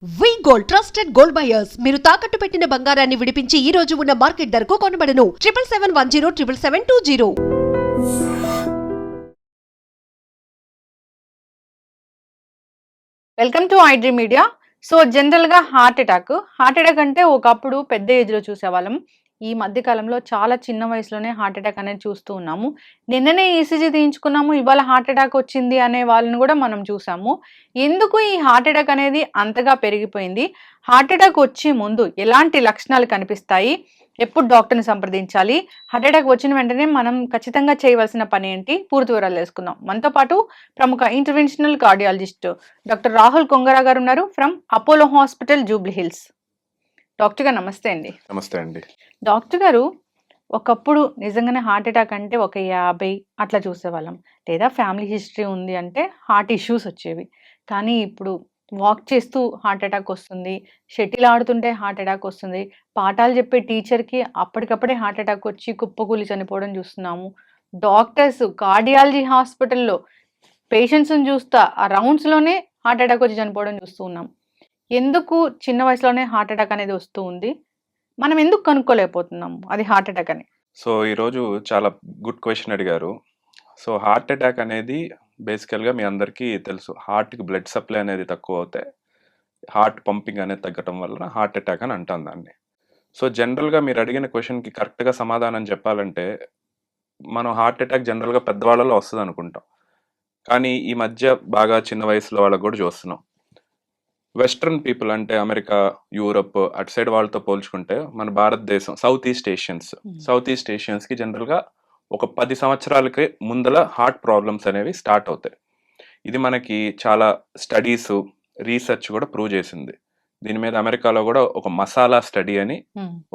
వి gold trusted gold buyers మీరు తాకట్టు పెట్టిన బంగారాన్ని విడిపించి ఈ రోజు ఉన్న మార్కెట్ ధరకు కొనబడను 7771077720. Welcome to iDream media. So జనరల్గా హార్ట్ అటాక్ అంటే ఒకప్పుడు పెద్ద ఏజ్లో చూసేవాళ్ళం. ఈ మధ్య కాలంలో చాలా చిన్న వయసులోనే హార్ట్ అటాక్ అనేది చూస్తూ ఉన్నాము. నిన్ననే ఈసీజీ తీయించుకున్నాము, ఇవాళ హార్ట్ అటాక్ వచ్చింది అనే వాళ్ళని కూడా మనం చూసాము. ఎందుకు ఈ హార్ట్ అటాక్ అనేది అంతగా పెరిగిపోయింది? హార్ట్ అటాక్ వచ్చే ముందు ఎలాంటి లక్షణాలు కనిపిస్తాయి? ఎప్పుడు డాక్టర్ని సంప్రదించాలి? హార్ట్ అటాక్ వచ్చిన వెంటనే మనం ఖచ్చితంగా చేయవలసిన పని ఏంటి? పూర్తి వివరాలు తెలుసుకుందాం. మనతో పాటు ప్రముఖ ఇంటర్వెన్షనల్ కార్డియాలజిస్ట్ డాక్టర్ రాహుల్ కొంగరా గారు ఉన్నారు from Apollo hospital, Jubilee hills. Doctor గారు నమస్తే అండి. నమస్తే అండి. డాక్టర్ గారు, ఒకప్పుడు నిజంగానే హార్ట్ అటాక్ అంటే ఒక 50 అట్లా చూసేవాళ్ళం, లేదా ఫ్యామిలీ హిస్టరీ ఉంది అంటే హార్ట్ ఇష్యూస్ వచ్చేవి. కానీ ఇప్పుడు వాక్ చేస్తూ హార్ట్ అటాక్ వస్తుంది, షటిల్ ఆడుతుంటే హార్ట్ అటాక్ వస్తుంది, పాఠాలు చెప్పే టీచర్కి అప్పటికప్పుడే హార్ట్ అటాక్ వచ్చి కుప్పకూలి చనిపోవడం చూస్తున్నాము. డాక్టర్స్ కార్డియాలజీ హాస్పిటల్లో పేషెంట్స్ని చూస్తా ఆ రౌండ్స్లోనే హార్ట్ అటాక్ వచ్చి చనిపోవడం చూస్తూ ఉన్నాం. ఎందుకు చిన్న వయసులోనే హార్ట్ అటాక్ అనేది వస్తూ ఉంది? మనం ఎందుకు కనుక్కోలేకపోతున్నాము అది హార్ట్ అటాక్ అని? సో ఈరోజు చాలా గుడ్ క్వశ్చన్ అడిగారు. సో హార్ట్ అటాక్ అనేది బేసికల్గా మీ అందరికీ తెలుసు, హార్ట్కి బ్లడ్ సప్లై అనేది తక్కువ అవుతే హార్ట్ పంపింగ్ అనేది తగ్గటం వలన హార్ట్ అటాక్ అని అంటాం దాన్ని. సో జనరల్గా మీరు అడిగిన క్వశ్చన్కి కరెక్ట్గా సమాధానం చెప్పాలంటే, మనం హార్ట్ అటాక్ జనరల్గా పెద్దవాళ్ళలో వస్తుంది అనుకుంటాం, కానీ ఈ మధ్య బాగా చిన్న వయసులో వాళ్ళకు కూడా చూస్తున్నాం. వెస్ట్రన్ పీపుల్ అంటే అమెరికా, యూరప్ అటు సైడ్ వాళ్ళతో పోల్చుకుంటే మన భారతదేశం సౌత్ ఈస్ట్ ఏషియన్స్కి జనరల్గా ఒక 10 సంవత్సరాలకి ముందల హార్ట్ ప్రాబ్లమ్స్ అనేవి స్టార్ట్ అవుతాయి. ఇది మనకి చాలా స్టడీస్, రీసెర్చ్ కూడా ప్రూవ్ చేసింది. దీని మీద అమెరికాలో కూడా ఒక మసాలా స్టడీ అని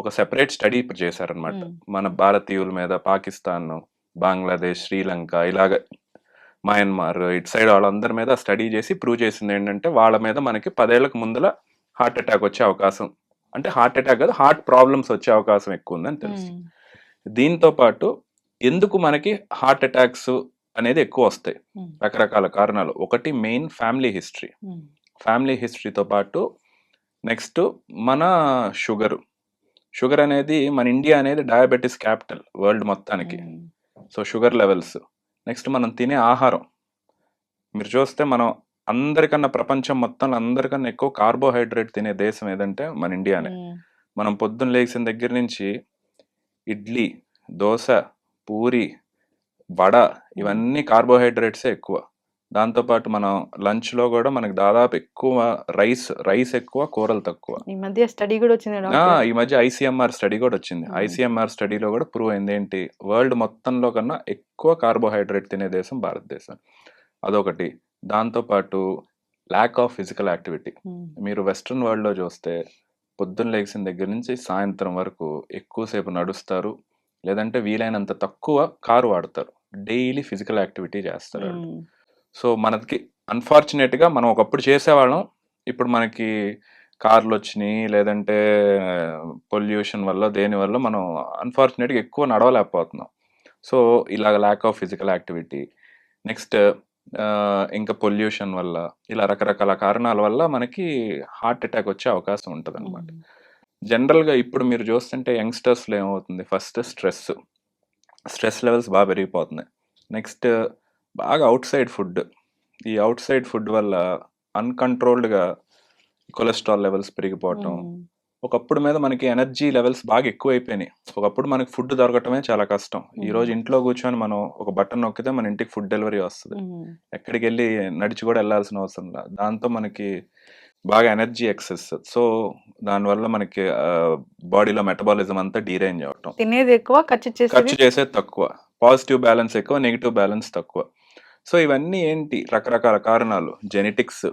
ఒక సెపరేట్ స్టడీ చేశారనమాట. మన భారతీయుల మీద పాకిస్తాన్, బంగ్లాదేశ్, శ్రీలంక, ఇలాగ మయన్మార్ ఇటు సైడ్ వాళ్ళందరి మీద స్టడీ చేసి ప్రూవ్ చేసింది ఏంటంటే, వాళ్ళ మీద మనకి 10 ఏళ్లకు ముందల హార్ట్ అటాక్ వచ్చే అవకాశం, అంటే హార్ట్ అటాక్ కాదు, హార్ట్ ప్రాబ్లమ్స్ వచ్చే అవకాశం ఎక్కువ ఉందని తెలుసు. దీంతో పాటు ఎందుకు మనకి హార్ట్ అటాక్స్ అనేది ఎక్కువ వస్తాయి, రకరకాల కారణాలు. ఒకటి మెయిన్ ఫ్యామిలీ హిస్టరీతో పాటు నెక్స్ట్ మన షుగర్ అనేది, మన ఇండియా అనేది డయాబెటీస్ క్యాపిటల్ వరల్డ్ మొత్తానికి. సో షుగర్ లెవెల్స్, నెక్స్ట్ మనం తినే ఆహారం. మీరు చూస్తే మనం అందరికన్నా, ప్రపంచం మొత్తంలో అందరికన్నా ఎక్కువ కార్బోహైడ్రేట్ తినే దేశం ఏదంటే మన ఇండియానే. మనం పొద్దున్న లేచిన దగ్గర నుంచి ఇడ్లీ, దోశ, పూరి, వడ, ఇవన్నీ కార్బోహైడ్రేట్సే ఎక్కువ. దాంతోపాటు మనం లంచ్లో కూడా మనకి దాదాపు ఎక్కువ రైస్ ఎక్కువ, కూరలు తక్కువ. ఈ మధ్య స్టడీ కూడా వచ్చింది. ఈ మధ్య ఐసీఎంఆర్ స్టడీ కూడా వచ్చింది. ఐసీఎంఆర్ స్టడీలో కూడా ప్రూవ్ అయింది ఏంటి, వరల్డ్ మొత్తంలో కన్నా ఎక్కువ కార్బోహైడ్రేట్ తినే దేశం భారతదేశం. అదొకటి. దాంతోపాటు ల్యాక్ ఆఫ్ ఫిజికల్ యాక్టివిటీ. మీరు వెస్ట్రన్ వరల్డ్లో చూస్తే పొద్దున్న లేచిన దగ్గర నుంచి సాయంత్రం వరకు ఎక్కువసేపు నడుస్తారు, లేదంటే వీలైనంత తక్కువ కారు వాడతారు, డైలీ ఫిజికల్ యాక్టివిటీ చేస్తారు. సో మనకి అన్ఫార్చునేట్గా మనం ఒకప్పుడు చేసేవాళ్ళం, ఇప్పుడు మనకి కార్లు వచ్చినాయి, లేదంటే పొల్యూషన్ వల్ల దేనివల్ల మనం అన్ఫార్చునేట్గా ఎక్కువ నడవలేకపోతున్నాం. సో ఇలాగ lack of physical activity, next ఇంకా పొల్యూషన్ వల్ల, ఇలా రకరకాల కారణాల వల్ల మనకి హార్ట్ అటాక్ వచ్చే అవకాశం ఉంటుంది అనమాట. జనరల్గా ఇప్పుడు మీరు చూస్తుంటే యంగ్స్టర్స్లో ఏమవుతుంది, ఫస్ట్ స్ట్రెస్ లెవెల్స్ బాగా పెరిగిపోతున్నాయి. నెక్స్ట్ బాగా అవుట్ సైడ్ ఫుడ్ వల్ల అన్కంట్రోల్డ్గా కొలెస్ట్రాల్ లెవెల్స్ పెరిగిపోవటం. ఒకప్పుడు మీద మనకి ఎనర్జీ లెవెల్స్ బాగా ఎక్కువైపోయినాయి. ఒకప్పుడు మనకి ఫుడ్ దొరకటమే చాలా కష్టం. ఈ రోజు ఇంట్లో కూర్చొని మనం ఒక బటన్ నొక్కితే మన ఇంటికి ఫుడ్ డెలివరీ వస్తుంది, ఎక్కడికి వెళ్ళి నడిచి కూడా వెళ్ళాల్సిన అవసరం లేదు. దాంతో మనకి బాగా ఎనర్జీ ఎక్సెస్. సో దానివల్ల మనకి బాడీలో మెటబాలిజం అంతా డీరేంజ్ అవటం, తినేది ఎక్కువ, ఖర్చు చేసేది తక్కువ, పాజిటివ్ బ్యాలెన్స్ ఎక్కువ, నెగిటివ్ బ్యాలెన్స్ తక్కువ. సో ఇవన్నీ ఏంటి, రకరకాల కారణాలు. జెనెటిక్స్,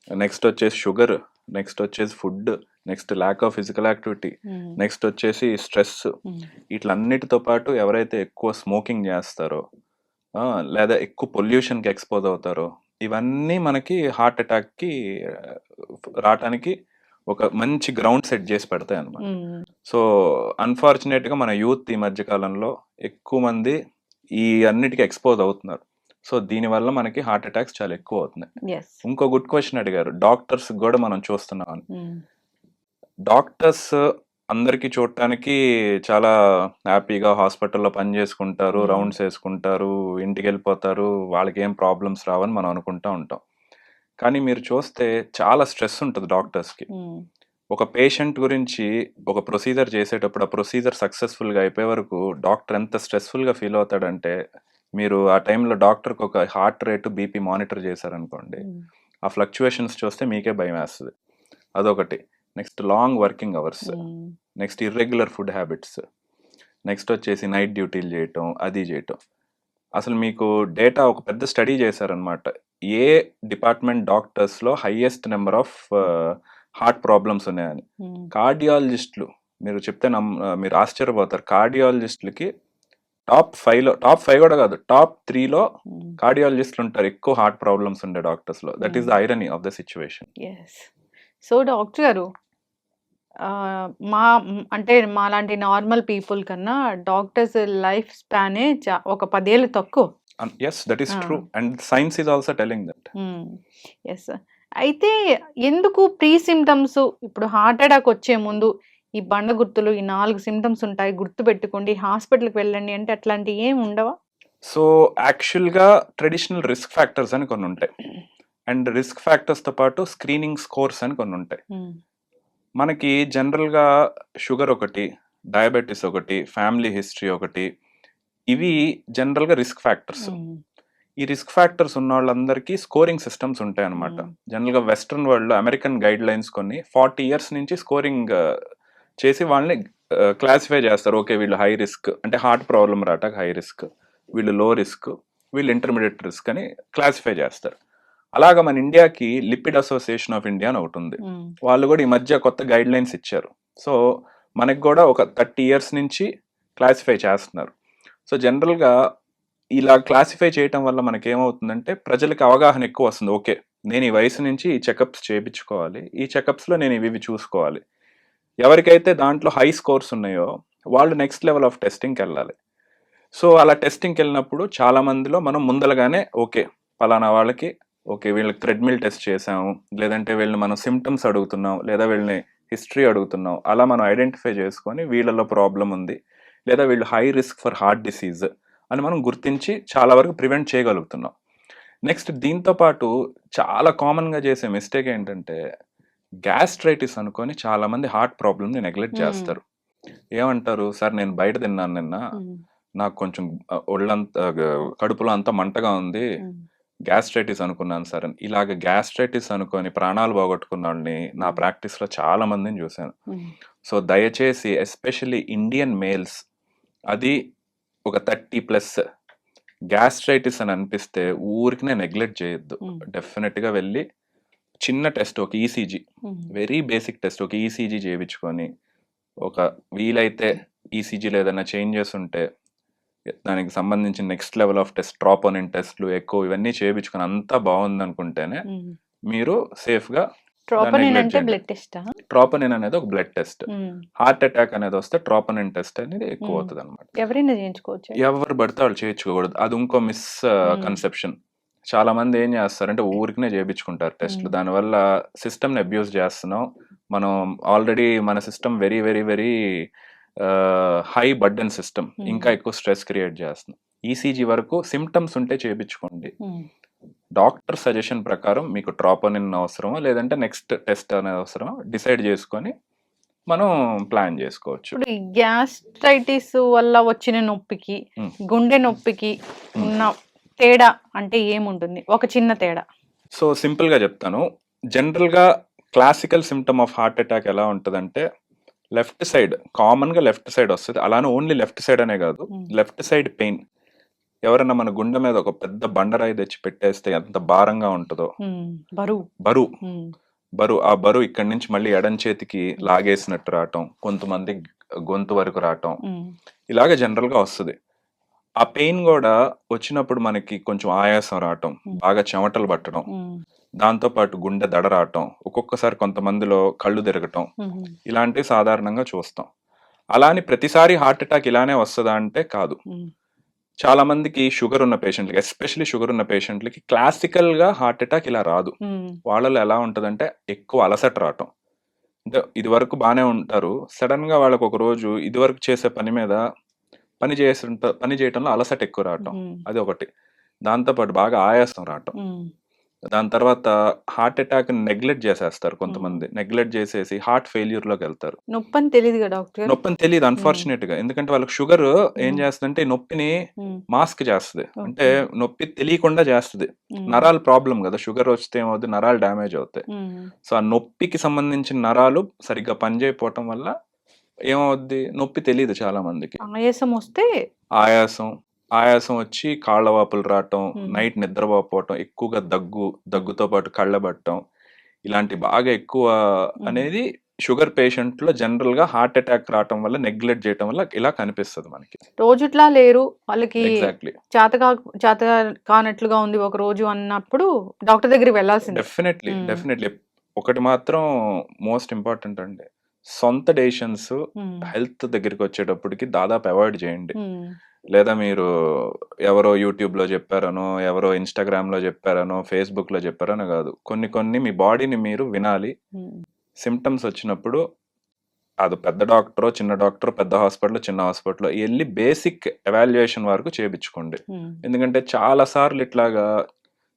నెక్స్ట్ వచ్చేసి షుగర్, నెక్స్ట్ వచ్చేసి food, next lack of physical activity, next వచ్చేసి స్ట్రెస్. వీటిలన్నిటితో పాటు ఎవరైతే ఎక్కువ స్మోకింగ్ చేస్తారో, లేదా ఎక్కువ పొల్యూషన్కి ఎక్స్పోజ్ అవుతారో, ఇవన్నీ మనకి హార్ట్ అటాక్కి రావటానికి ఒక మంచి గ్రౌండ్ సెట్ చేసి పెడతాయి అన్నమాట. సో అన్ఫార్చునేట్గా మన యూత్ ఈ మధ్య కాలంలో ఎక్కువ మంది ఈ అన్నిటికీ ఎక్స్పోజ్ అవుతున్నారు. సో దీనివల్ల మనకి హార్ట్ అటాక్స్ చాలా ఎక్కువ అవుతున్నాయి. ఎస్. ఇంకో గుడ్ క్వశ్చన్ అడిగారు, డాక్టర్స్ కూడా మనం చూస్తున్నాం. డాక్టర్స్ అందరికీ చూడటానికి చాలా హ్యాపీగా హాస్పిటల్లో పని చేసుకుంటారు, రౌండ్స్ వేసుకుంటారు, ఇంటికి వెళ్ళిపోతారు, వాళ్ళకి ఏం ప్రాబ్లమ్స్ రావని మనం అనుకుంటా ఉంటాం. కానీ మీరు చూస్తే చాలా స్ట్రెస్ ఉంటుంది డాక్టర్స్కి. ఒక పేషెంట్ గురించి ఒక ప్రొసీజర్ చేసేటప్పుడు ఆ ప్రొసీజర్ సక్సెస్ఫుల్గా అయిపోయే వరకు డాక్టర్ ఎంత స్ట్రెస్ఫుల్గా ఫీల్ అవుతాడంటే, మీరు ఆ టైంలో డాక్టర్కి ఒక హార్ట్ రేటు బీపీ మానిటర్ చేశారనుకోండి, ఆ ఫ్లక్చువేషన్స్ చూస్తే మీకే భయం వేస్తుంది. అదొకటి. Next long working hours, next irregular food habits, next వచ్చేసి నైట్ డ్యూటీలు చేయటం, అది చేయటం. అసలు మీకు డేటా ఒక పెద్ద స్టడీ చేశారనమాట. ఏ డిపార్ట్మెంట్ డాక్టర్స్లో highest number of heart problems ఉన్నాయని. కార్డియాలజిస్టులు మీరు చెప్తే మీరు ఆశ్చర్యపోతారు. కార్డియాలజిస్టులకి టాప్ 5 కూడా కాదు, టాప్ 3లో కార్డియాలజిస్టులు ఉంటారు ఎక్కువ హార్ట్ ప్రాబ్లమ్స్ ఉండే డాక్టర్స్లో. That is the irony of the situation. So doctor గారు, అంటే మాలాంటి నార్మల్ పీపుల్ కన్నా డాక్టర్స్ లైఫ్ స్పానే ఒక 10 ఏళ్ళు తక్కువ. Yes, that is true, and science is also telling that. Yes. అయితే ఎందుకు ప్రీ సిమ్టమ్స్, ఇప్పుడు హార్ట్ అటాక్ వచ్చే ముందు ఈ బండ గుర్తులు, ఈ 4 సిమ్టమ్స్ ఉంటాయి, గుర్తు పెట్టుకోండి, హాస్పిటల్కి వెళ్ళండి అంటే అట్లాంటివి ఏమి ఉండవా? సో యాక్చువల్గా ట్రెడిషనల్ రిస్క్ ఫ్యాక్టర్స్ అని కొన్ని ఉంటాయి, అండ్ రిస్క్ ఫ్యాక్టర్స్తో పాటు స్క్రీనింగ్ స్కోర్స్ అని కొన్ని ఉంటాయి. మనకి జనరల్గా షుగర్ ఒకటి, డయాబెటీస్ ఒకటి, ఫ్యామిలీ హిస్టరీ ఒకటి, ఇవి జనరల్గా రిస్క్ ఫ్యాక్టర్స్. ఈ రిస్క్ ఫ్యాక్టర్స్ ఉన్న వాళ్ళందరికీ స్కోరింగ్ సిస్టమ్స్ ఉంటాయి అనమాట. జనరల్గా వెస్ట్రన్ వరల్డ్లో అమెరికన్ గైడ్ లైన్స్ కొన్ని 40 years నుంచి స్కోరింగ్ చేసి వాళ్ళని క్లాసిఫై చేస్తారు. ఓకే, వీళ్ళు హై రిస్క్ అంటే హార్ట్ ప్రాబ్లం రావటానికి హై రిస్క్, వీళ్ళు లో రిస్క్, వీళ్ళు ఇంటర్మీడియట్ రిస్క్ అని క్లాసిఫై చేస్తారు. అలాగా మన ఇండియాకి లిపిడ్ అసోసియేషన్ ఆఫ్ ఇండియా అని ఒకటి ఉంది. వాళ్ళు కూడా ఈ మధ్య కొత్త గైడ్ లైన్స్ ఇచ్చారు. సో మనకి కూడా ఒక 30 years నుంచి క్లాసిఫై చేస్తున్నారు. సో జనరల్గా ఇలా క్లాసిఫై చేయటం వల్ల మనకి ఏమవుతుందంటే ప్రజలకు అవగాహన ఎక్కువ వస్తుంది. ఓకే, నేను ఈ వయసు నుంచి ఈ చెకప్స్ చేయించుకోవాలి, ఈ చెకప్స్లో నేను ఇవి చూసుకోవాలి. ఎవరికైతే దాంట్లో హై స్కోర్స్ ఉన్నాయో వాళ్ళు నెక్స్ట్ లెవెల్ ఆఫ్ టెస్టింగ్కి వెళ్ళాలి. సో అలా టెస్టింగ్కి వెళ్ళినప్పుడు చాలా మందిలో మనం ముందలగానే ఓకే పలానా వాళ్ళకి ఓకే వీళ్ళకి థ్రెడ్మిల్ టెస్ట్ చేసాము, లేదంటే వీళ్ళని మనం సిమ్టమ్స్ అడుగుతున్నాం, లేదా వీళ్ళని హిస్టరీ అడుగుతున్నాం. అలా మనం ఐడెంటిఫై చేసుకొని వీళ్ళలో ప్రాబ్లం ఉంది, లేదా వీళ్ళు high risk for heart disease అని మనం గుర్తించి చాలా వరకు ప్రివెంట్ చేయగలుగుతున్నాం. నెక్స్ట్ దీంతో పాటు చాలా కామన్గా చేసే మిస్టేక్ ఏంటంటే గ్యాస్ట్రైటిస్ అనుకొని చాలా మంది హార్ట్ ప్రాబ్లమ్ని నెగ్లెక్ట్ చేస్తారు. ఏమంటారు, సార్ నేను బయట తిన్నాను నిన్న, నాకు కొంచెం ఒళ్ళంతా కడుపులో అంతా మంటగా ఉంది, గ్యాస్ట్రైటిస్ అనుకున్నాను సార్ అని. ఇలాగ గ్యాస్ట్రైటిస్ అనుకొని ప్రాణాలు పోగొట్టుకున్న వాళ్ళని నా ప్రాక్టీస్లో చాలా మందిని చూశాను. సో దయచేసి ఎస్పెషల్లీ ఇండియన్ మేల్స్, అది ఒక 30+ గ్యాస్ట్రైటిస్ అని అనిపిస్తే ఊరికినే నెగ్లెక్ట్ చేయొద్దు. డెఫినెట్గా వెళ్ళి చిన్న టెస్ట్, ఒక ఈసీజీ, వెరీ బేసిక్ టెస్ట్, ఒక ఈసీజీ చేయించుకొని, ఒక వీలైతే ఈసీజీలో ఏదైనా చేంజెస్ ఉంటే దానికి సంబంధించిన next level of test, troponin టెస్ట్లు ఎక్కువ ఇవన్నీ చేయించుకొని అంతా బాగుంది అనుకుంటేనే మీరు సేఫ్గా. ట్రోపోనిన్ అంటే బ్లడ్ టెస్ట్. ట్రోపోనిన్ అనేది ఒక బ్లడ్ టెస్ట్. హార్ట్ అటాక్ అనేది వస్తే ట్రోపోనిన్ టెస్ట్ అనేది ఎక్కువ అవుతుంది అనమాట. ఎవరైనా చేయించుకోవచ్చు, ఎవరు పడితే వాళ్ళు చేయించుకోకూడదు. అది ఇంకో మిస్ కన్సెప్షన్. చాలా మంది ఏం చేస్తారంటే ఊరికనే చేయించుకుంటారు టెస్ట్లు. దానివల్ల సిస్టమ్ని అబ్యూస్ చేస్తున్నాం మనం. ఆల్రెడీ మన system very very very high burden system, ఇంకా ఎక్కువ స్ట్రెస్ క్రియేట్ చేస్తున్నాం. ఈసీజీ వరకు సిమ్టమ్స్ ఉంటే చేయించుకోండి. డాక్టర్ సజెషన్ ప్రకారం మీకు ట్రోపోనిన్ అవసరమా లేదంటే నెక్స్ట్ టెస్ట్ అనేది అవసరమా డిసైడ్ చేసుకొని మనం ప్లాన్ చేసుకోవచ్చు. ఇప్పుడు ఈ గ్యాస్ట్రైటిస్ వల్ల వచ్చిన నొప్పికి గుండె నొప్పికి ఉన్న తేడా అంటే ఏముంటుంది, ఒక చిన్న తేడా? సో సింపుల్గా చెప్తాను. జనరల్గా classical symptom of heart attack ఎలా ఉంటుందంటే లెఫ్ట్ సైడ్, కామన్గా లెఫ్ట్ సైడ్ వస్తుంది. అలానే ఓన్లీ లెఫ్ట్ సైడ్ అనే కాదు, లెఫ్ట్ సైడ్ పెయిన్. ఎవరన్నా మన గుండె మీద ఒక పెద్ద బండరాయి తెచ్చి పెట్టేస్తే ఎంత భారంగా ఉంటుందో, బరువు ఆ బరువు ఇక్కడి నుంచి మళ్ళీ ఎడం చేతికి లాగేసినట్టు రావటం, కొంతమంది గొంతు వరకు రావటం, ఇలాగ జనరల్గా వస్తుంది. ఆ పెయిన్ కూడా వచ్చినప్పుడు మనకి కొంచెం ఆయాసం రావటం, బాగా చెమటలు పట్టడం, దాంతోపాటు గుండె దడ రావటం, ఒక్కొక్కసారి కొంతమందిలో కళ్ళు తిరగటం, ఇలాంటివి సాధారణంగా చూస్తాం. అలా అని ప్రతిసారి హార్ట్ అటాక్ ఇలానే వస్తుందా అంటే కాదు. చాలా మందికి షుగర్ ఉన్న పేషెంట్లకి, ఎస్పెషల్లీ షుగర్ ఉన్న పేషెంట్లకి క్లాసికల్గా హార్ట్ అటాక్ ఇలా రాదు. వాళ్ళలో ఎలా ఉంటుందంటే ఎక్కువ అలసట రావటం. అంటే ఇది వరకు బాగానే ఉంటారు, సడన్గా వాళ్ళకు ఒక రోజు ఇది వరకు చేసే పని మీద పని చేయటంలో అలసట ఎక్కువ రావటం, అది ఒకటి. దాంతోపాటు బాగా ఆయాసం రావటం. దాని తర్వాత హార్ట్ అటాక్ నెగ్లెక్ట్ చేసేస్తారు కొంతమంది. నెగ్లెక్ట్ చేసేసి హార్ట్ ఫెయిల్యూర్ లోకి వెళ్తారు. నొప్పని తెలియదు కదా డాక్టర్. నొప్పని తెలియదు అన్ఫార్చునేట్ గా, ఎందుకంటే వాళ్ళకి షుగర్ ఏం చేస్తుందంటే ఈ నొప్పిని మాస్క్ చేస్తుంది. అంటే నొప్పి తెలియకుండా చేస్తుంది. నరాలు ప్రాబ్లం కదా, షుగర్ వస్తే ఏమవుతుంది, నరాలు డ్యామేజ్ అవుతాయి. సో ఆ నొప్పికి సంబంధించిన నరాలు సరిగ్గా పనిచేయకపోవటం వల్ల ఏమవుద్ది, నొప్పి తెలియదు చాలా మందికి. ఆయాసం వస్తే ఆయాసం వచ్చి కాళ్ళ వాపులు రావటం, నైట్ నిద్రపోకపోవటం, ఎక్కువగా దగ్గుతో పాటు కళ్ళబట్టడం, ఇలాంటి బాగా ఎక్కువ అనేది షుగర్ పేషెంట్ లో జనరల్ గా హార్ట్ అటాక్ రావటం వల్ల, నెగ్లెక్ట్ చేయటం వల్ల ఇలా కనిపిస్తుంది మనకి. రోజుట్లా లేరు వాళ్ళకి, ఎగ్జాక్ట్లీ చేత కానట్లుగా ఉంది ఒక రోజు అన్నప్పుడు డాక్టర్ దగ్గరికి వెళ్ళాల్సింది. డెఫినెట్లీ ఒకటి మాత్రం మోస్ట్ ఇంపార్టెంట్ అండి, సొంత డెసిషన్స్ హెల్త్ దగ్గరికి వచ్చేటప్పటికి దాదాపు అవాయిడ్ చేయండి. లేదా మీరు ఎవరో యూట్యూబ్లో చెప్పారనో, ఎవరో ఇన్స్టాగ్రామ్లో చెప్పారనో, ఫేస్బుక్లో చెప్పారనో కాదు, కొన్ని మీ బాడీని మీరు వినాలి. సిమ్టమ్స్ వచ్చినప్పుడు అది పెద్ద డాక్టరో చిన్న డాక్టర్, పెద్ద హాస్పిటల్ చిన్న హాస్పిటల్ వెళ్ళి బేసిక్ ఎవాల్యుయేషన్ వరకు చేయించుకోండి. ఎందుకంటే చాలా సార్లు ఇట్లాగా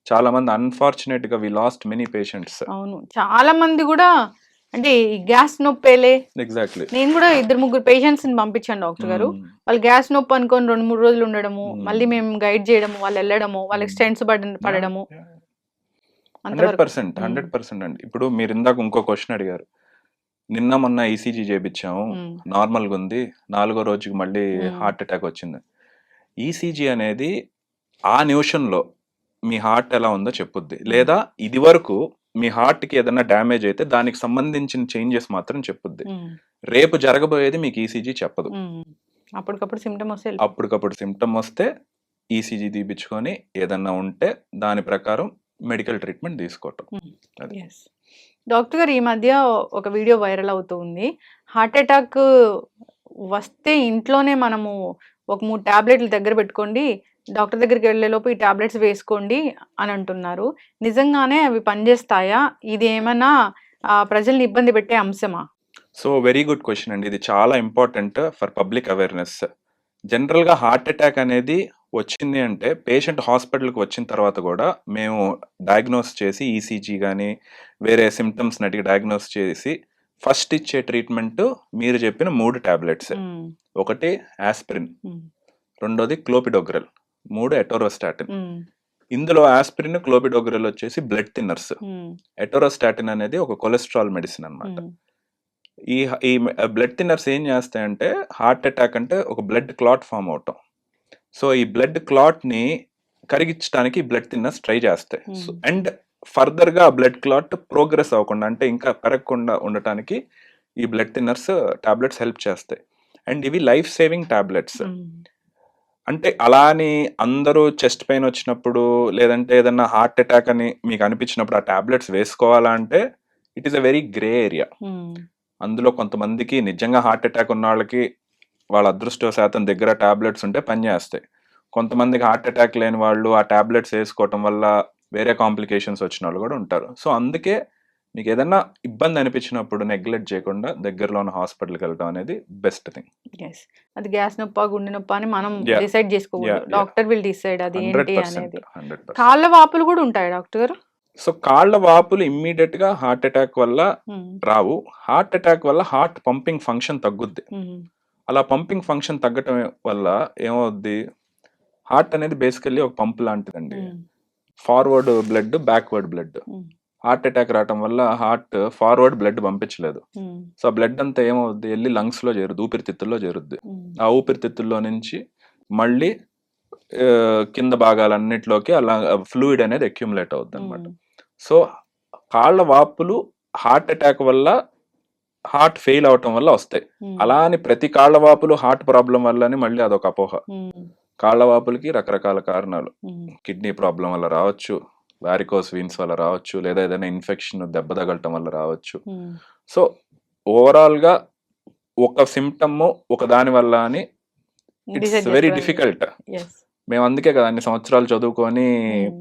చాలా మంది అన్ఫార్చునేట్ గా వి లాస్ట్ మెనీ పేషెంట్స్. అవును, చాలా మంది కూడా అంటే గ్యాస్ నొప్పేలే. ఎగ్జాక్ట్లీ, నేను కూడా 2-3 పేషెంట్స్ ని పంపించాను డాక్టర్ గారు. వాళ్ళు గ్యాస్ నొప్పి అనుకొని 2-3 రోజులు ఉండడము, మళ్ళీ మేము గైడ్ చేయడము, వాళ్ళు వెళ్ళడము, వాళ్ళకి స్టెంట్స్ పడడము. 100% అండి. ఇప్పుడు మీరు ఇందాక ఇంకో క్వశ్చన్ అడిగారు, నిన్న మొన్న ఈసీజీ చేయించాము, నార్మల్గా ఉంది, 4వ రోజుకి మళ్ళీ హార్ట్ అటాక్ వచ్చింది. ఈసీజీ అనేది ఆ నిమిషంలో మీ హార్ట్ ఎలా ఉందో చెప్పుద్ది, లేదా ఇది వరకు మీ హార్ట్ కి ఏదైనా డ్యామేజ్ అయితే దానికి సంబంధించిన చేంజెస్ మాత్రం చెప్పుద్ది. రేపు జరగబోయేది మీకు ఈసీజీ చెప్పదు. అప్పటికప్పుడు సిమ్టమ్ వస్తే ఈసీజీ తీపించుకొని ఏదన్నా ఉంటే దాని ప్రకారం మెడికల్ ట్రీట్మెంట్ తీసుకోవటం. డాక్టర్ గారు, ఈ మధ్య ఒక వీడియో వైరల్ అవుతుంది, హార్ట్ అటాక్ వస్తే ఇంట్లోనే మనము ఒక 3 టాబ్లెట్లు దగ్గర పెట్టుకోండి, డాక్టర్ దగ్గరికి వెళ్ళేలోపు ఈ టాబ్లెట్స్ వేసుకోండి అని అంటున్నారు. నిజంగానే అవి పనిచేస్తాయా? ఇది ఏమైనా ప్రజల్ని ఇబ్బంది పెట్టే అంశమా? సో వెరీ గుడ్ క్వశ్చన్ అండి, ఇది చాలా ఇంపార్టెంట్ ఫర్ పబ్లిక్ అవేర్నెస్. జనరల్గా హార్ట్ అటాక్ అనేది వచ్చింది అంటే పేషెంట్ హాస్పిటల్కి వచ్చిన తర్వాత కూడా మేము డయాగ్నోస్ చేసి ఈసీజీ కానీ వేరే సిమ్టమ్స్ అడిగి డయాగ్నోస్ చేసి ఫస్ట్ ఇచ్చే ట్రీట్మెంట్ మీరు చెప్పిన 3 టాబ్లెట్స్. ఒకటి ఆస్పిరిన్, రెండోది క్లోపిడోగ్రెల్, 3 ఎటోరోస్టాటిన్. ఇందులో ఆస్పిరిన్, క్లోపిడోగ్రెల్ వచ్చేసి బ్లడ్ థిన్నర్స్. ఎటోరోస్టాటిన్ అనేది ఒక కొలెస్ట్రాల్ మెడిసిన్ అన్నమాట. ఈ బ్లడ్ థిన్నర్స్ ఏం చేస్తాయంటే, హార్ట్ అటాక్ అంటే ఒక బ్లడ్ క్లాట్ ఫామ్ అవటం. సో ఈ బ్లడ్ క్లాట్ ని కరిగించడానికి బ్లడ్ థిన్నర్స్ ట్రై చేస్తాయి. అండ్ ఫర్దర్ గా బ్లడ్ క్లాట్ ప్రోగ్రెస్ అవ్వకుండా, అంటే ఇంకా పెరగకుండా ఉండటానికి ఈ బ్లడ్ థిన్నర్స్ టాబ్లెట్స్ హెల్ప్ చేస్తాయి. అండ్ ఇవి లైఫ్ సేవింగ్ టాబ్లెట్స్. అంటే అలా అని అందరూ చెస్ట్ పెయిన్ వచ్చినప్పుడు లేదంటే ఏదన్నా హార్ట్ అటాక్ అని మీకు అనిపించినప్పుడు ఆ టాబ్లెట్స్ వేసుకోవాలా అంటే it is a very grey area. అందులో కొంతమందికి నిజంగా హార్ట్ అటాక్ ఉన్న వాళ్ళకి వాళ్ళ అదృష్టవశాతం దగ్గర టాబ్లెట్స్ ఉంటే పనిచేస్తాయి. కొంతమందికి హార్ట్ అటాక్ లేని వాళ్ళు ఆ టాబ్లెట్స్ వేసుకోవటం వల్ల వేరే కాంప్లికేషన్స్ వచ్చిన వాళ్ళు కూడా ఉంటారు. సో అందుకే మీకు ఏదన్నా ఇబ్బంది అనిపించినప్పుడు నెగ్లెక్ట్ చేయకుండా దగ్గరలో ఉన్న హాస్పిటల్కి వెళ్ళడం అనేది బెస్ట్ థింగ్. అది గ్యాస్ నొప్ప, గుండె నొప్ప అని మనం డిసైడ్ చేసుకోకూడదు, డాక్టర్ విల్ డిసైడ్ అది ఏంటి అనేది. కాళ్ళ వాపులు కూడా ఉంటాయి డాక్టర్ గారు? సో కాళ్ళ వాపులు ఇమ్మీడియట్ గా హార్ట్ అటాక్ వల్ల రావు. హార్ట్ అటాక్ వల్ల హార్ట్ పంపింగ్ ఫంక్షన్ తగ్గుద్ది. అలా పంపింగ్ ఫంక్షన్ తగ్గటం వల్ల ఏమవుద్ది, హార్ట్ అనేది బేసికల్లీ ఒక పంప్ లాంటిదండి. Forward blood, backward blood. Heart attack రావటం వల్ల హార్ట్ ఫార్వర్డ్ బ్లడ్ పంపించలేదు. సో బ్లడ్ అంతా ఏమవుద్ది, వెళ్ళి లంగ్స్ లో చేరుద్ది, ఊపిరితిత్తుల్లో చేరుద్ది. ఆ ఊపిరితిత్తుల్లో నుంచి మళ్ళీ కింద భాగాలన్నిటిలోకి అలా ఫ్లూయిడ్ అనేది అక్యుములేట్ అవుద్ది అనమాట. సో కాళ్ళ వాపులు హార్ట్ అటాక్ వల్ల, హార్ట్ ఫెయిల్ అవటం వల్ల వస్తాయి. అలా అని ప్రతి కాళ్ళ వాపులు హార్ట్ ప్రాబ్లం వల్ల అని మళ్ళీ అదొక అపోహ. కాళ్ళ వాపులకి రకరకాల కారణాలు, కిడ్నీ ప్రాబ్లం వల్ల రావచ్చు, వారికోస్ వీన్స్ వల్ల రావచ్చు, లేదా ఏదైనా ఇన్ఫెక్షన్ దెబ్బ తగలటం వల్ల రావచ్చు. సో ఓవరాల్ గా ఒక సిమ్టమ్ ఒక దాని వల్ల అని ఇట్స్ వెరీ డిఫికల్ట్. మేము అందుకే కదా అన్ని సంవత్సరాలు చదువుకొని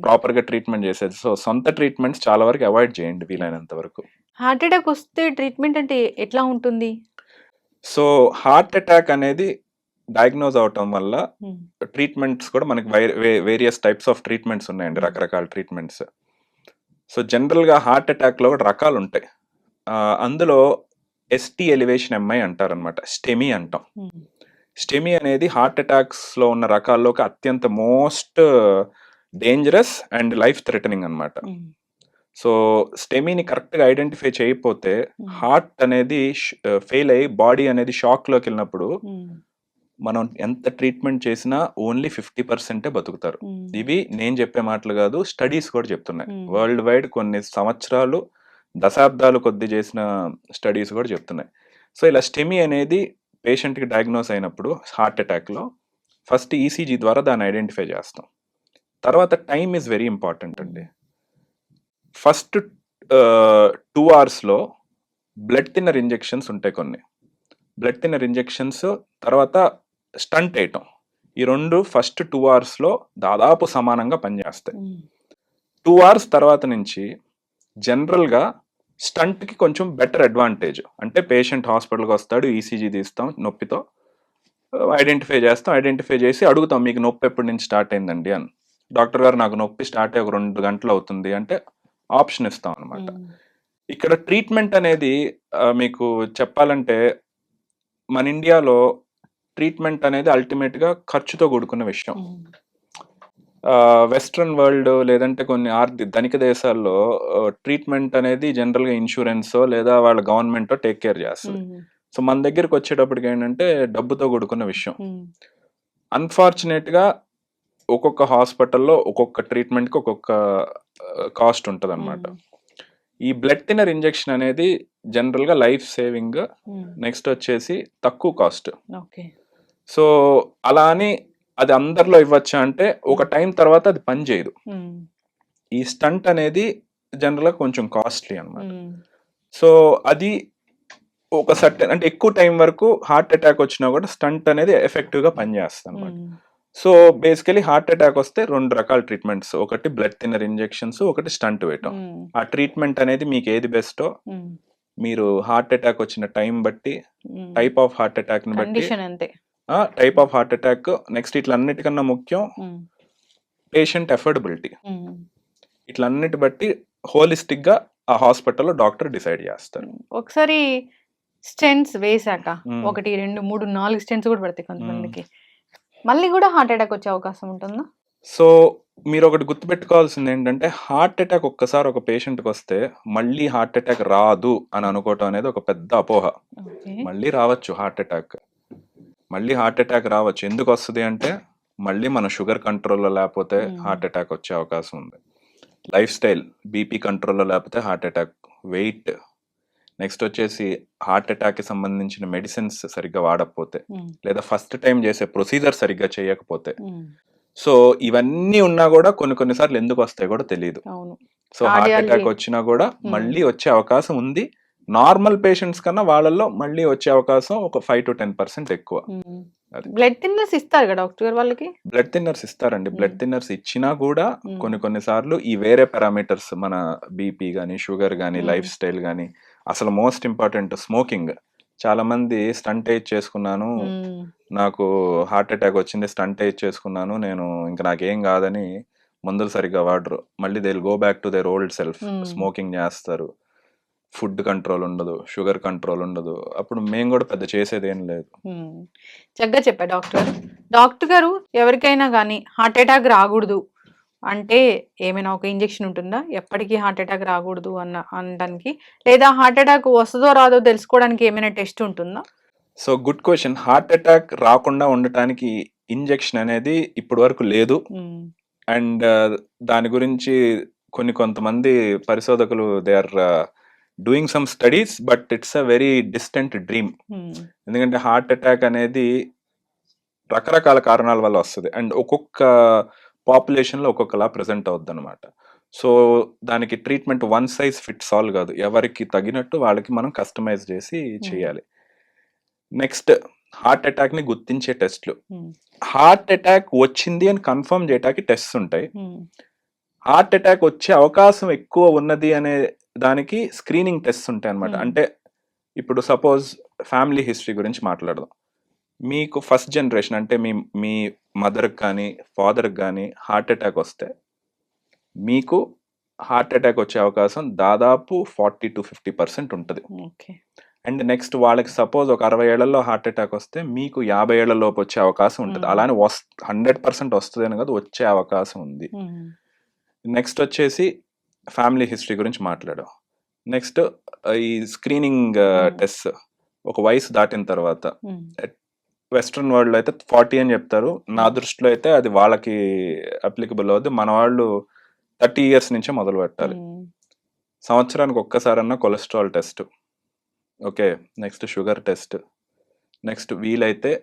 ప్రాపర్గా ట్రీట్మెంట్ చేసేది. సో సొంత ట్రీట్మెంట్స్ చాలా వరకు అవాయిడ్ చేయండి వీలైనంత వరకు. హార్ట్ అటాక్ వస్తే ట్రీట్మెంట్ అంటే ఎట్లా ఉంటుంది? సో హార్ట్ అటాక్ అనేది డయాగ్నోజ్ అవటం వల్ల ట్రీట్మెంట్స్ కూడా మనకి వేరియస్ టైప్స్ ఆఫ్ ట్రీట్మెంట్స్ ఉన్నాయండి, రకరకాల ట్రీట్మెంట్స్. సో జనరల్గా హార్ట్ అటాక్లో కూడా రకాలు ఉంటాయి. అందులో ఎస్టీ ఎలివేషన్ ఎంఐ అంటారనమాట, స్టెమీ అంటాం. స్టెమీ అనేది హార్ట్ అటాక్స్లో ఉన్న రకాల్లోకి అత్యంత most dangerous and life threatening అనమాట. సో స్టెమీని కరెక్ట్గా ఐడెంటిఫై చేయకపోతే హార్ట్ అనేది ఫెయిల్ అయ్యి బాడీ అనేది షాక్లోకి వెళ్ళినప్పుడు మనం ఎంత ట్రీట్మెంట్ చేసినా ఓన్లీ 50% బతుకుతారు. ఇవి నేను చెప్పే మాటలు కాదు, స్టడీస్ కూడా చెప్తున్నాయి. వరల్డ్ వైడ్ కొన్ని సంవత్సరాలు దశాబ్దాలు కొద్ది చేసిన స్టడీస్ కూడా చెప్తున్నాయి. సో ఇలా స్టెమీ అనేది పేషెంట్కి డయాగ్నోస్ అయినప్పుడు హార్ట్ అటాక్లో ఫస్ట్ ఈసీజీ ద్వారా దాన్ని ఐడెంటిఫై చేస్తాం. తర్వాత టైం ఈజ్ వెరీ ఇంపార్టెంట్ అండి. ఫస్ట్ 2 అవర్స్లో బ్లడ్ థిన్నర్ ఇంజెక్షన్స్ ఉంటాయి కొన్ని. బ్లడ్ థిన్నర్ ఇంజెక్షన్స్ తర్వాత స్టంట్ వేయటం, ఈ రెండు ఫస్ట్ 2 అవర్స్లో దాదాపు సమానంగా పనిచేస్తాయి. 2 అవర్స్ తర్వాత నుంచి జనరల్గా స్టంట్కి కొంచెం బెటర్ అడ్వాంటేజ్. అంటే పేషెంట్ హాస్పిటల్కి వస్తాడు, ఈసీజీ తీస్తాం, నొప్పితో ఐడెంటిఫై చేస్తాం. ఐడెంటిఫై చేసి అడుగుతాం, మీకు నొప్పి ఎప్పటి నుంచి స్టార్ట్ అయిందండి అని. డాక్టర్ గారు నాకు నొప్పి స్టార్ట్ అయ్యి ఒక 2 గంటలు అవుతుంది అంటే ఆప్షన్ ఇస్తాం అనమాట. ఇక్కడ ట్రీట్మెంట్ అనేది మీకు చెప్పాలంటే మన ఇండియాలో ట్రీట్మెంట్ అనేది అల్టిమేట్గా ఖర్చుతో కూడుకున్న విషయం. వెస్ట్రన్ వరల్డ్ లేదంటే కొన్ని ధనిక దేశాల్లో ట్రీట్మెంట్ అనేది జనరల్గా ఇన్సూరెన్సో లేదా వాళ్ళ గవర్నమెంటో టేక్ కేర్ చేస్తుంది. సో మన దగ్గరికి వచ్చేటప్పటికి ఏంటంటే డబ్బుతో కూడుకున్న విషయం. అన్ఫార్చునేట్గా ఒక్కొక్క హాస్పిటల్లో ఒక్కొక్క ట్రీట్మెంట్కి ఒక్కొక్క కాస్ట్ ఉంటుంది అనమాట. ఈ బ్లడ్ థిన్నర్ ఇంజెక్షన్ అనేది జనరల్గా లైఫ్ సేవింగ్, నెక్స్ట్ వచ్చేసి తక్కువ కాస్ట్. సో అలా అని అది అందరిలో ఇవ్వచ్చా అంటే ఒక టైం తర్వాత అది పని చేయదు. ఈ స్టంట్ అనేది జనరల్గా కొంచెం కాస్ట్లీ అనమాట. సో అది ఒక సర్టెన్ అంటే ఎక్కువ టైం వరకు హార్ట్ అటాక్ వచ్చినా కూడా స్టంట్ అనేది ఎఫెక్టివ్గా పనిచేస్తుంది అనమాట. సో బేసికలీ హార్ట్ అటాక్ వస్తే 2 రకాల ట్రీట్మెంట్స్, ఒకటి బ్లడ్ థిన్నర్ ఇంజెక్షన్స్, ఒకటి స్టంట్ వేయటం. ఆ ట్రీట్మెంట్ అనేది మీకు ఏది బెస్టో మీరు హార్ట్ అటాక్ వచ్చిన టైం బట్టి, టైప్ ఆఫ్ హార్ట్ అటాక్ ని బట్టి, type of heart attack, next ఇట్లన్నిటికన్నా ముఖ్యం పేషెంట్ ఎఫోర్డబిలిటీ, ఇట్లన్నిటి బట్టి హోలిస్టిక్ గా ఆ హాస్పిటల్లో డాక్టర్ డిసైడ్ చేస్తారు. ఒకసారి స్టెంట్స్ వేసాక 1 2 3 4 స్టెంట్స్ కూడా పడతాయి కొంతమందికి, మళ్ళీ కూడా హార్ట్ అటాక్ వచ్చే అవకాశం ఉంటుందా? సో మీరు ఒకటి గుర్తుపెట్టుకోవాల్సింది ఏంటంటే హార్ట్ అటాక్ ఒక్కసారి ఒక పేషెంట్కి వస్తే మళ్ళీ హార్ట్ అటాక్ రాదు అని అనుకోవటం అనేది ఒక పెద్ద అపోహ. మళ్ళీ రావచ్చు హార్ట్ అటాక్, మళ్ళీ హార్ట్ అటాక్ రావచ్చు. ఎందుకు వస్తుంది అంటే మళ్ళీ మన షుగర్ కంట్రోల్లో లేకపోతే హార్ట్ అటాక్ వచ్చే అవకాశం ఉంది, లైఫ్ స్టైల్ బీపీ కంట్రోల్లో లేకపోతే హార్ట్ అటాక్, వెయిట్, నెక్స్ట్ వచ్చేసి హార్ట్ అటాక్కి సంబంధించిన మెడిసిన్స్ సరిగ్గా వాడకపోతే, లేదా ఫస్ట్ టైం చేసే ప్రొసీజర్ సరిగ్గా చేయకపోతే. సో ఇవన్నీ ఉన్నా కూడా కొన్నిసార్లు ఎందుకు వస్తాయి కూడా తెలియదు. సో హార్ట్ అటాక్ వచ్చినా కూడా మళ్ళీ వచ్చే అవకాశం ఉంది. నార్మల్ పేషెంట్స్ కన్నా వాళ్ళల్లో మళ్ళీ వచ్చే అవకాశం ఒక 5 to 10% ఎక్కువ. బ్లడ్ థిన్నర్స్ ఇస్తారు కదా డాక్టర్ వాళ్ళకి? బ్లడ్ థిన్నర్స్ ఇస్తారండి. బ్లడ్ థిన్నర్స్ ఇచ్చినా కూడా కొన్నిసార్లు ఈ వేరే పారామీటర్స్, మన బీపీ కానీ, షుగర్ కానీ, లైఫ్ స్టైల్ కానీ, అసలు మోస్ట్ ఇంపార్టెంట్ స్మోకింగ్. చాలా మంది స్టంట్ ఏజ్ చేసుకున్నాను, నాకు హార్ట్ అటాక్ వచ్చింది, స్టంట్ ఏజ్ చేసుకున్నాను, నేను ఇంకా నాకేం కాదని మందులు సరిగ్గా వాడరు. మళ్ళీ they will go back to their old self, smoking చేస్తారు, ఫుడ్ కంట్రోల్ ఉండదు, షుగర్ కంట్రోల్ ఉండదు. అప్పుడు మేము కూడా పెద్ద చేసేది ఏం లేదు. చక్కగా చెప్పా డాక్టర్. డాక్టర్ గారు, ఎవరికైనా కానీ హార్ట్ అటాక్ రాకూడదు అంటే ఏమైనా ఒక ఇంజెక్షన్ ఉంటుందా? ఎప్పటికీ హార్ట్ అటాక్ రాకూడదు అనడానికి, లేదా హార్ట్ అటాక్ వస్తుందో రాదో తెలుసుకోవడానికి ఏమైనా టెస్ట్ ఉంటుందా? So good question. Heart attack రాకుండా ఉండటానికి ఇంజెక్షన్ అనేది ఇప్పటి వరకు లేదు. అండ్ దాని గురించి కొంతమంది పరిశోధకులు they are doing some studies, but it's a very distant dream. ఎందుకంటే హార్ట్ అటాక్ అనేది రకరకాల కారణాల వల్ల వస్తుంది అండ్ ఒక్కొక్క పాపులేషన్లో ఒక్కొక్కలా ప్రజెంట్ అవుద్ది అనమాట. సో దానికి treatment one size fits all కాదు, ఎవరికి తగినట్టు వాళ్ళకి మనం కస్టమైజ్ చేసి చేయాలి. నెక్స్ట్ హార్ట్ అటాక్ ని గుర్తించే టెస్ట్లు. ఉమ్, హార్ట్ అటాక్ వచ్చింది అని కన్ఫర్మ్ చేయడానికి టెస్ట్స్ ఉంటాయి. ఉమ్, హార్ట్ అటాక్ వచ్చే అవకాశం ఎక్కువ ఉన్నది అనే దానికి స్క్రీనింగ్ టెస్ట్ ఉంటాయి అనమాట. Hmm. అంటే ఇప్పుడు సపోజ్ ఫ్యామిలీ హిస్టరీ గురించి మాట్లాడదాం. మీకు ఫస్ట్ జనరేషన్ అంటే మీ మీ మదర్కి కానీ ఫాదర్కి కానీ హార్ట్ అటాక్ వస్తే మీకు హార్ట్ అటాక్ వచ్చే అవకాశం దాదాపు 40-50% ఉంటుంది. ఓకే. అండ్ నెక్స్ట్ వాళ్ళకి సపోజ్ ఒక 60 ఏళ్లలో హార్ట్ అటాక్ వస్తే మీకు 50 ఏళ్ల లోపు వచ్చే అవకాశం ఉంటుంది. Hmm. అలానే 100% వస్తుంది అని కాదు, వచ్చే అవకాశం ఉంది. ఉమ్, నెక్స్ట్ వచ్చేసి ఫ్యామిలీ హిస్టరీ గురించి మాట్లాడాం. నెక్స్ట్ ఈ స్క్రీనింగ్ టెస్ట్ ఒక వయసు దాటిన తర్వాత, ఉమ్, వెస్ట్రన్ వరల్డ్ అయితే 40 అని చెప్తారు. నా దృష్టిలో అయితే అది వాళ్ళకి అప్లికబుల్ అవుతుంది. మన వాళ్ళు 30 ఇయర్స్ నుంచే మొదలు పెట్టాలి. ఉమ్, సంవత్సరానికి ఒక్కసారన్నా cholesterol test, okay, next sugar test, next వీలైతే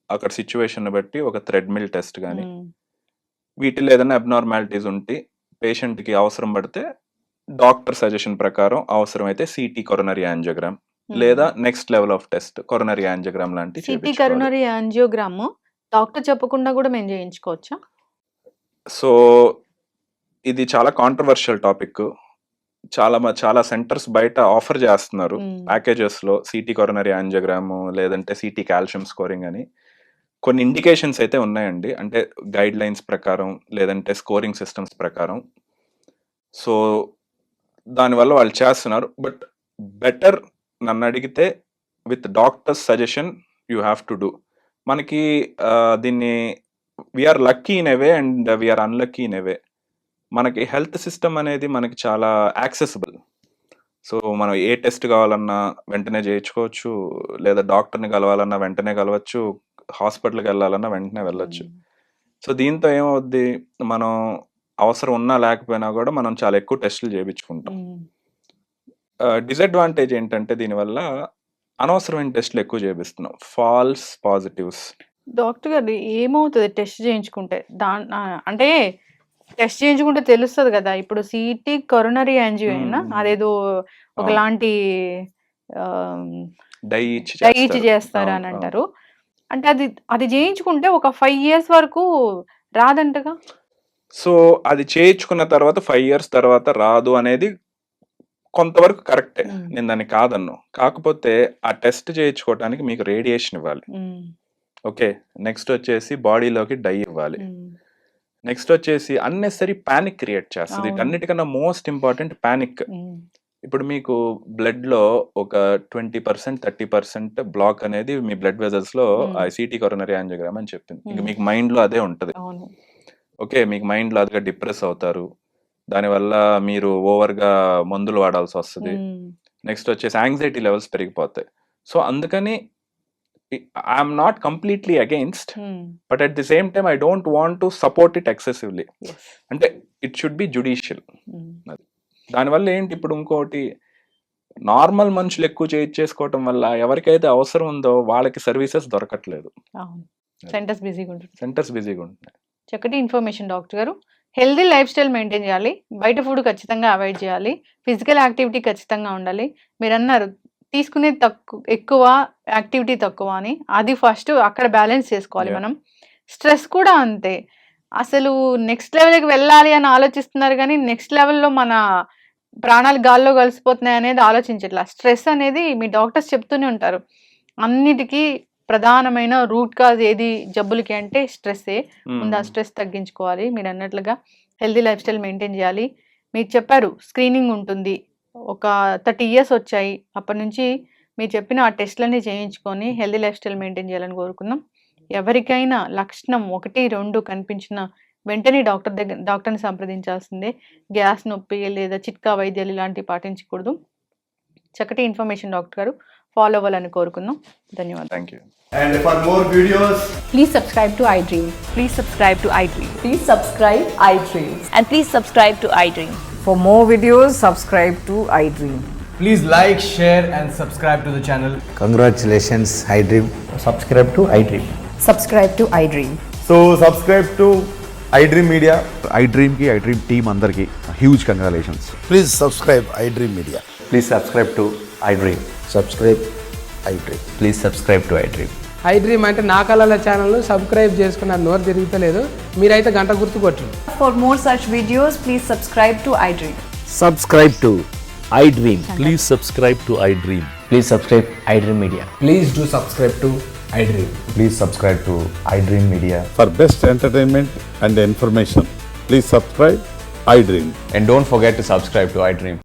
అక్కడ సిచ్యువేషన్ బట్టి ఒక థ్రెడ్మిల్ టెస్ట్ కానీ, ఉమ్, వీటిలో ఏదైనా అబ్నార్మాలిటీస్ ఉంటే పేషెంట్కి అవసరం పడితే డాక్టర్ సజెషన్ ప్రకారం అవసరమైతే సిటీ కొరోనరీ యాంజియోగ్రామ్ లేదా next level of test coronary angiogram లాంటి సిటీ కరోనరీ యాంజియోగ్రామ్ డాక్టర్ చెప్పకుండా కూడా మేము చేయించుకోవచ్చా? సో ఇది చాలా కాంట్రవర్షియల్ టాపిక్. చాలా సెంటర్స్ బయట ఆఫర్ చేస్తున్నారు ఉమ్, ప్యాకేజెస్ లో సిటీ కొరోనరీ యాంజియోగ్రామ్ లేదంటే సిటీ కాల్షియం స్కోరింగ్ అని. కొన్ని ఇండికేషన్స్ అయితే ఉన్నాయండి, అంటే గైడ్ లైన్స్ ప్రకారం లేదంటే స్కోరింగ్ సిస్టమ్స్ ప్రకారం. సో దానివల్ల వాళ్ళు చేస్తున్నారు. బట్ బెటర్ నన్ను అడిగితే with doctors suggestion you have to do. మనకి దీన్ని we're lucky in a way and we're unlucky in a way. మనకి హెల్త్ సిస్టమ్ అనేది మనకి చాలా యాక్సెసిబుల్. సో మనం ఏ టెస్ట్ కావాలన్నా వెంటనే చేయించుకోవచ్చు, లేదా డాక్టర్ని కలవాలన్నా వెంటనే కలవచ్చు, హాస్పిటల్కి వెళ్ళాలన్నా వెంటనే వెళ్ళొచ్చు. సో దీంతో ఏమవుద్ది, మనం అవసరం ఉన్నా లేకపోయినా కూడా మనం చాలా ఎక్కువ టెస్టులు చేయించుకుంటాం. ఉమ్, డిసడ్వాంటేజ్ ఏంటంటే దీనివల్ల అనవసరమైన టెస్టులు ఎక్కువ చేపిస్తున్నాం, ఫాల్స్ పాజిటివ్స్. డాక్టర్ గారు ఏమవుతుంది టెస్ట్ చేయించుకుంటే? అంటే టెస్ట్ చేయించుకుంటే తెలుస్తుంది కదా. ఇప్పుడు సిటీ కరోనరీ యాంజియో అయినా అదేదో ఒకలాంటి డై ఇచ్చి చేస్తారు అని అంటారు. అంటే అది చేయించుకుంటే ఒక 5 years వరకు రాదంటగా. సో అది చేయించుకున్న తర్వాత 5 years తర్వాత రాదు అనేది కొంతవరకు కరెక్టే, నేను దాన్ని కాదన్ను. కాకపోతే ఆ టెస్ట్ చేయించుకోవడానికి మీకు రేడియేషన్ ఇవ్వాలి, ఓకే. నెక్స్ట్ వచ్చేసి బాడీలోకి డై ఇవ్వాలి. నెక్స్ట్ వచ్చేసి అన్నెసరీ పానిక్ క్రియేట్ చేస్తుంది. అన్నిటికన్నా మోస్ట్ ఇంపార్టెంట్ పానిక్. ఇప్పుడు మీకు బ్లడ్ లో ఒక 20% 30% బ్లాక్ అనేది మీ బ్లడ్ వెజల్స్ లో సిటీ కొరోనరీ యాంజియోగ్రామ్ అని చెప్పింది. ఇంక మీకు మైండ్ లో అదే ఉంటది, ఓకే. మీకు మైండ్ లో అదిగా డిప్రెస్ అవుతారు, దానివల్ల మీరు ఓవర్ గా మందులు వాడాల్సి వస్తుంది. నెక్స్ట్ వచ్చేసి యాంగ్జైటీ లెవెల్స్ పెరిగిపోతాయి. సో అందుకని I'm not completely against, but at the same time I don't want to support it excessively. అంటే ఇట్ షుడ్ బి జుడిషియల్. దానివల్ల ఏంటి, ఇప్పుడు ఇంకోటి, నార్మల్ మనుషులు ఎక్కువ చేయించేసుకోవటం వల్ల ఎవరికైతే అవసరం ఉందో వాళ్ళకి సర్వీసెస్ దొరకట్లేదు, సెంటర్స్ బిజీగా ఉంటున్నాయి. చక్కటి ఇన్ఫర్మేషన్ డాక్టర్ గారు. హెల్దీ లైఫ్ స్టైల్ మెయింటైన్ చేయాలి, బయట ఫుడ్ ఖచ్చితంగా అవాయిడ్ చేయాలి, ఫిజికల్ యాక్టివిటీ ఖచ్చితంగా ఉండాలి. మీరు అన్నారు తీసుకునేది ఎక్కువ, యాక్టివిటీ తక్కువ అని. అది ఫస్ట్ అక్కడ బ్యాలెన్స్ చేసుకోవాలి మనం. స్ట్రెస్ కూడా అంతే. అసలు నెక్స్ట్ లెవెల్కి వెళ్ళాలి అని ఆలోచిస్తున్నారు కానీ నెక్స్ట్ లెవెల్లో మన ప్రాణాలు గాల్లో కలిసిపోతున్నాయి అనేది ఆలోచించట్లా. స్ట్రెస్ అనేది మీ డాక్టర్స్ చెప్తూనే ఉంటారు, అన్నిటికీ ప్రధానమైన రూట్ కాజ్ ఏది జబ్బులకి అంటే స్ట్రెస్సే. ముందు ఆ స్ట్రెస్ తగ్గించుకోవాలి. మీరు అన్నట్లుగా హెల్దీ లైఫ్ స్టైల్ మెయింటైన్ చేయాలి. మీరు చెప్పారు స్క్రీనింగ్ ఉంటుంది, ఒక 30 years వచ్చాయి, అప్పటి నుంచి మీరు చెప్పిన ఆ టెస్ట్లన్నీ చేయించుకొని హెల్దీ లైఫ్ స్టైల్ మెయింటైన్ చేయాలని కోరుకుందాం. ఎవరికైనా లక్షణం 1-2 కనిపించిన వెంటనే డాక్టర్ని సంప్రదించాల్సిందే. గ్యాస్ నొప్పి లేదా చిట్కా వైద్యాలు ఇలాంటివి పాటించకూడదు. చక్కటి ఇన్ఫర్మేషన్ డాక్టర్ గారు, ఫాలో అవ్వాలని కోరుకుందాం. ధన్యవాదాలు. Thank you. And for more videos, Please subscribe to iDream. Please subscribe to iDream. Please subscribe iDream. And please subscribe to iDream. For more videos, subscribe to iDream. please like, share and subscribe to the channel. Congratulations, iDream. Subscribe to iDream. Subscribe to iDream. So subscribe to iDream Media. iDream ki iDream team andarki huge congratulations. Please subscribe iDream Media. Please subscribe to iDream. Subscribe iDream. Please subscribe to iDream. I dream అంటే నా కళల ఛానల్ను subscribe చేసుకున్న నోరు తిరుగుతలేదు. మీరైతే గంట గుర్తు కొట్టండి. For more such videos, please subscribe to iDream. Subscribe to iDream. Please subscribe to iDream. Please subscribe iDream Media. Please do subscribe to iDream. Please subscribe to iDream Media. For best entertainment and information, please subscribe iDream. And don't forget to subscribe to iDream.